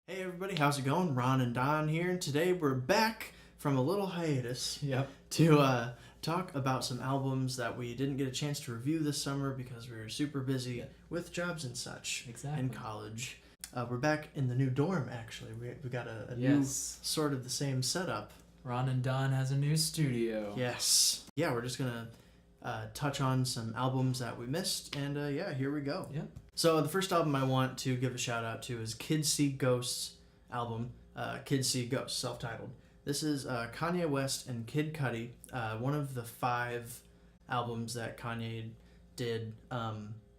Hey everybody, how's it going? Ron and Don here, and today we're back from a little hiatus to talk about some albums that we didn't get a chance to review this summer because we were super busy with jobs and such in college. We're back in the new dorm, actually. We got a new sort of the same setup. Ron&Don has a new studio. Yes. Yeah, we're just going to touch on some albums that we missed, and here we go. Yep. So the first album I want to give a shout out to is Kids See Ghosts album, Kids See Ghosts, self-titled. This is Kanye West and Kid Cudi, one of the 5 albums that Kanye did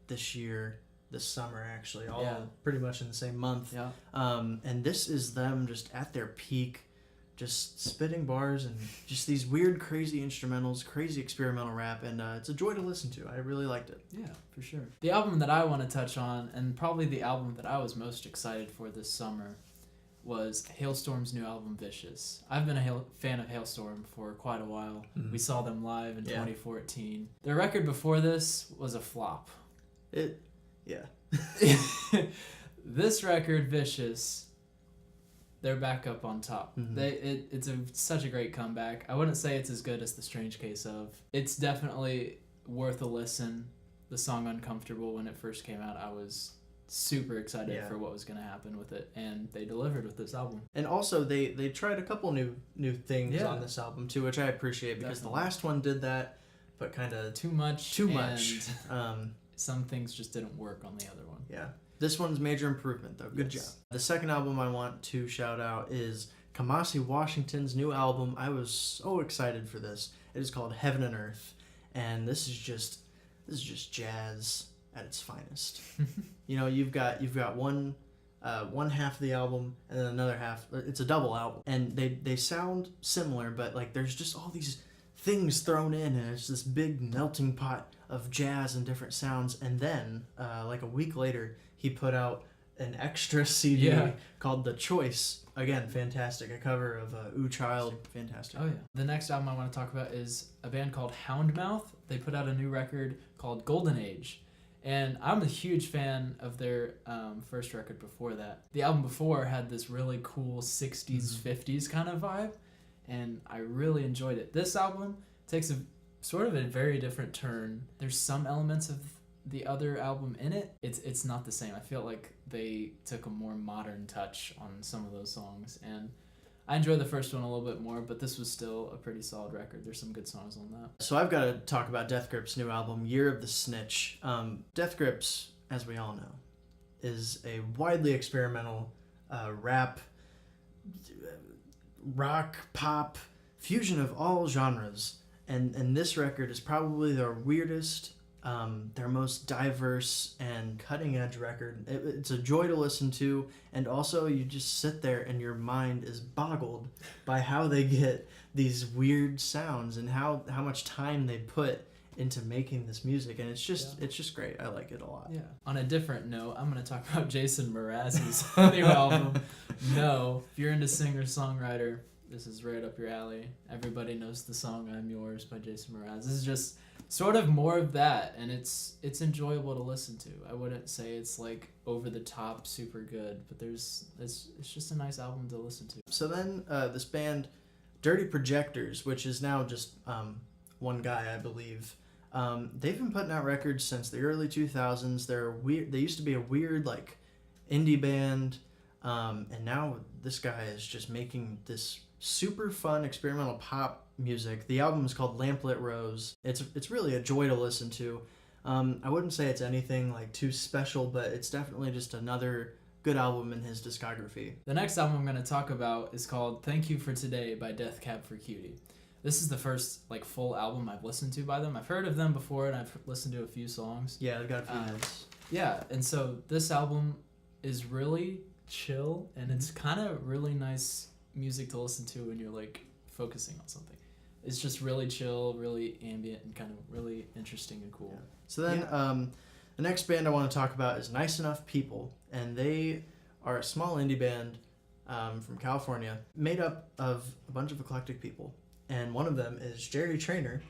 this summer actually, all pretty much in the same month. Yeah. And this is them just at their peak, just spitting bars and just these weird, crazy instrumentals, crazy experimental rap, and it's a joy to listen to. I really liked it. Yeah, for sure. The album that I want to touch on, and probably the album that I was most excited for this summer, was Hailstorm's new album, Vicious. I've been a fan of Hailstorm for quite a while. Mm-hmm. We saw them live in 2014. Their record before this was a flop. This record, Vicious, they're back up on top. Mm-hmm. It's such a great comeback. I wouldn't say it's as good as The Strange Case Of. It's definitely worth a listen. The song Uncomfortable, when it first came out, I was super excited for what was going to happen with it, and they delivered with this album. And also, they tried a couple new things on this album, too, which I appreciate, because the last one did that, but kind of... Too much. Some things just didn't work on the other one. Yeah. This one's major improvement, though. Good job. The second album I want to shout out is Kamasi Washington's new album. I was so excited for this. It is called Heaven and Earth, and this is just jazz at its finest. You know, you've got one half of the album and then another half. It's a double album, and they sound similar, but like there's just all these things thrown in, and it's this big melting pot of jazz and different sounds. And then like a week later, he put out an extra CD called The Choice. Again, fantastic. A cover of Ooh Child. Fantastic. Oh, yeah. The next album I want to talk about is a band called Houndmouth. They put out a new record called Golden Age. And I'm a huge fan of their first record before that. The album before had this really cool 60s, 50s kind of vibe. And I really enjoyed it. This album takes a sort of a very different turn. There's some elements of the other album in it. It's not the same. I feel like they took a more modern touch on some of those songs, and I enjoyed the first one a little bit more, but this was still a pretty solid record. There's some good songs on that. So I've got to talk about Death Grip's new album, Year of the Snitch. Death Grips, as we all know, is a widely experimental rap, rock, pop, fusion of all genres, and this record is probably their weirdest, their most diverse and cutting-edge record. It's a joy to listen to, and also you just sit there and your mind is boggled by how they get these weird sounds and how much time they put into making this music, and it's just great. I like it a lot. Yeah. On a different note, I'm going to talk about Jason Mraz's new album, No. If you're into singer-songwriter, this is right up your alley. Everybody knows the song I'm Yours by Jason Mraz. This is just sort of more of that, and it's enjoyable to listen to. I wouldn't say it's like over the top super good, but it's just a nice album to listen to. So then this band Dirty Projectors, which is now just one guy, I believe, they've been putting out records since the early 2000s. They used to be a weird like indie band, and now this guy is just making this super fun experimental pop music. The album is called Lamplit Rose. It's really a joy to listen to. I wouldn't say it's anything like too special, but it's definitely just another good album in his discography. The next album I'm going to talk about is called Thank You for Today by Death Cab for Cutie. This is the first like full album I've listened to by them. I've heard of them before, and I've listened to a few songs. Yeah, they've got a few hits. Yeah, and so this album is really chill, and it's kind of really nice music to listen to when you're like focusing on something. It's just really chill, really ambient, and kind of really interesting and cool. Yeah. So then the next band I want to talk about is Nice Enough People, and they are a small indie band from California made up of a bunch of eclectic people, and one of them is Jerry Trainer,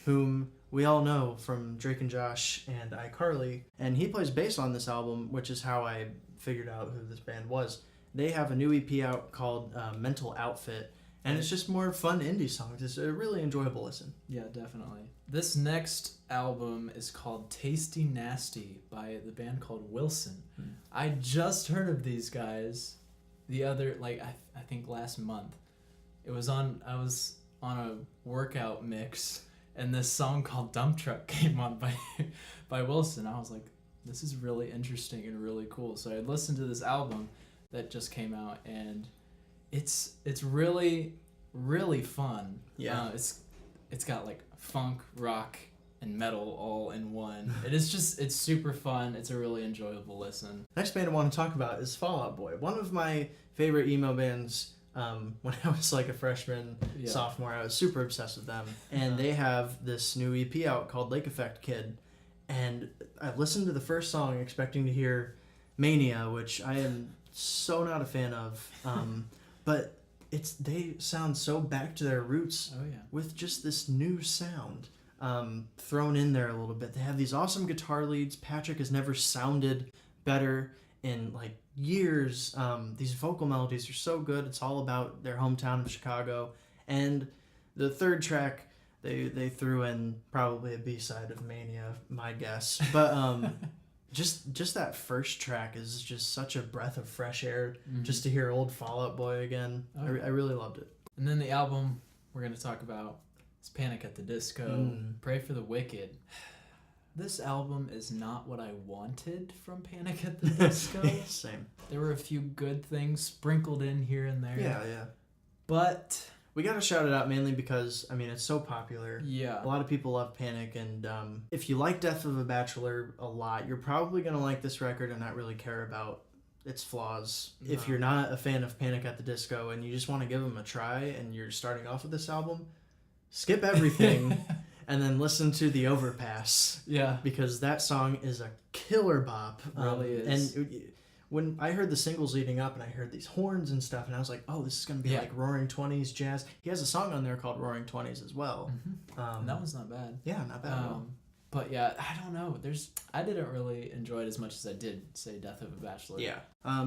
whom we all know from Drake and Josh and iCarly, and he plays bass on this album, which is how I figured out who this band was. They have a new EP out called Mental Outfit, and it's just more fun indie songs. It's a really enjoyable listen. Yeah, definitely. This next album is called Tasty Nasty by the band called Wilson. I just heard of these guys the other, I think last month. I was on a workout mix, and this song called Dump Truck came on by Wilson. I was like, this is really interesting and really cool. So I listened to this album that just came out, and it's really, really fun. Yeah. It's got like funk, rock, and metal all in one. It's super fun. It's a really enjoyable listen. Next band I want to talk about is Fall Out Boy. One of my favorite emo bands. When I was like a freshman, sophomore, I was super obsessed with them. And they have this new EP out called Lake Effect Kid. And I've listened to the first song expecting to hear Mania, which I am so not a fan of. But they sound so back to their roots with just this new sound thrown in there a little bit. They have these awesome guitar leads. Patrick has never sounded better in like years. These vocal melodies are so good. It's all about their hometown of Chicago. And the third track, they threw in probably a B-side of Mania, my guess. But just that first track is just such a breath of fresh air. Just to hear old Fall Out Boy again. I really loved it. And then the album we're going to talk about is Panic at the Disco, Pray for the Wicked. This album is not what I wanted from Panic at the Disco. Same. There were a few good things sprinkled in here and there. Yeah. But we got to shout it out mainly because, I mean, it's so popular. Yeah. A lot of people love Panic, and if you like Death of a Bachelor a lot, you're probably going to like this record and not really care about its flaws. No. If you're not a fan of Panic at the Disco and you just want to give them a try and you're starting off with this album, skip everything. And then listen to The Overpass. Yeah. Because that song is a killer bop. Really is. And when I heard the singles leading up and I heard these horns and stuff, and I was like, oh, this is going to be like Roaring Twenties jazz. He has a song on there called Roaring Twenties as well. And that one's not bad. Yeah, not bad at all. But yeah, I don't know. I didn't really enjoy it as much as I did, say, Death of a Bachelor. Yeah.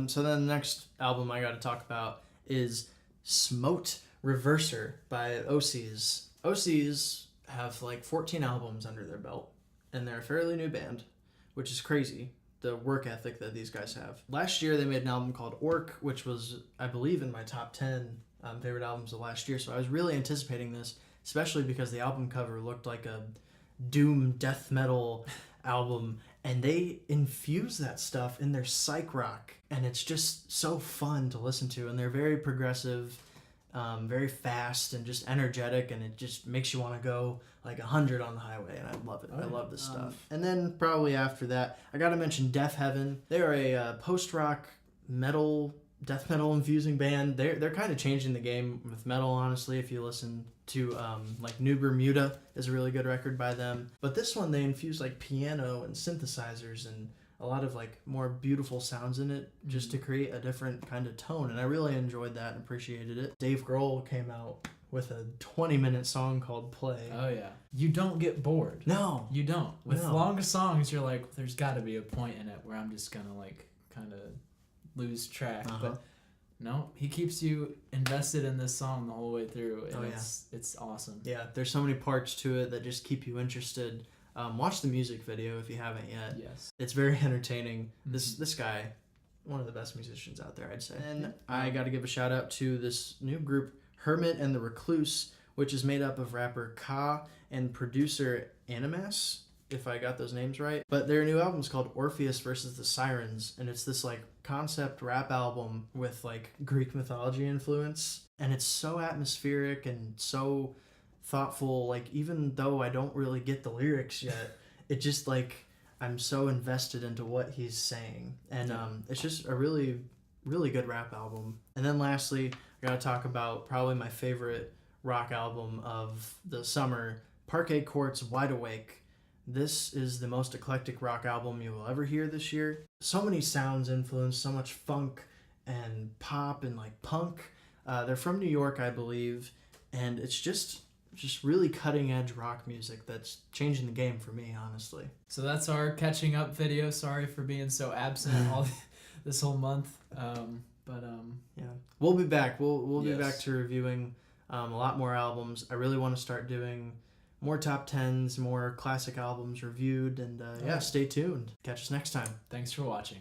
So then the next album I got to talk about is Smote Reverser by OCs. OCs have like 14 albums under their belt, and they're a fairly new band, which is crazy, the work ethic that these guys have. Last year they made an album called Orc, which was, I believe, in my top 10 favorite albums of last year, so I was really anticipating this, especially because the album cover looked like a doom death metal album, and they infuse that stuff in their psych rock, and it's just so fun to listen to, and they're very progressive, very fast and just energetic, and it just makes you want to go like 100 on the highway, and I love it. I love this stuff. And then probably after that, I gotta mention Death Heaven. They are a post-rock metal, death metal infusing band. They're kind of changing the game with metal, honestly. If you listen to like New Bermuda is a really good record by them, but this one they infuse like piano and synthesizers and a lot of like more beautiful sounds in it just to create a different kind of tone, and I really enjoyed that and appreciated it. Dave Grohl came out with a 20-minute song called Play. Oh yeah. You don't get bored. No. You don't. With long songs, you're like, there's got to be a point in it where I'm just gonna like kind of lose track. But no, he keeps you invested in this song the whole way through, and it's awesome. Yeah, there's so many parts to it that just keep you interested. Watch the music video if you haven't yet. Yes. It's very entertaining. This guy, one of the best musicians out there, I'd say. And I got to give a shout out to this new group, Hermit and the Recluse, which is made up of rapper Ka and producer Animas, if I got those names right. But their new album is called Orpheus versus the Sirens, and it's this like concept rap album with like Greek mythology influence, and it's so atmospheric and so thoughtful. Like, even though I don't really get the lyrics yet, it just like I'm so invested into what he's saying, and it's just a really, really good rap album. And then lastly, I gotta talk about probably my favorite rock album of the summer, Parquet Court's Wide Awake. This is the most eclectic rock album you will ever hear this year. So many sounds influenced, so much funk and pop and like punk. They're from New York, I believe, and it's just really cutting edge rock music that's changing the game for me, honestly. So that's our catching up video. Sorry for being so absent this whole month. But yeah, we'll be back. We'll be Yes. back to reviewing a lot more albums. I really want to start doing more top 10s, more classic albums reviewed, and yeah, Alright. stay tuned. Catch us next time. thanks for watching.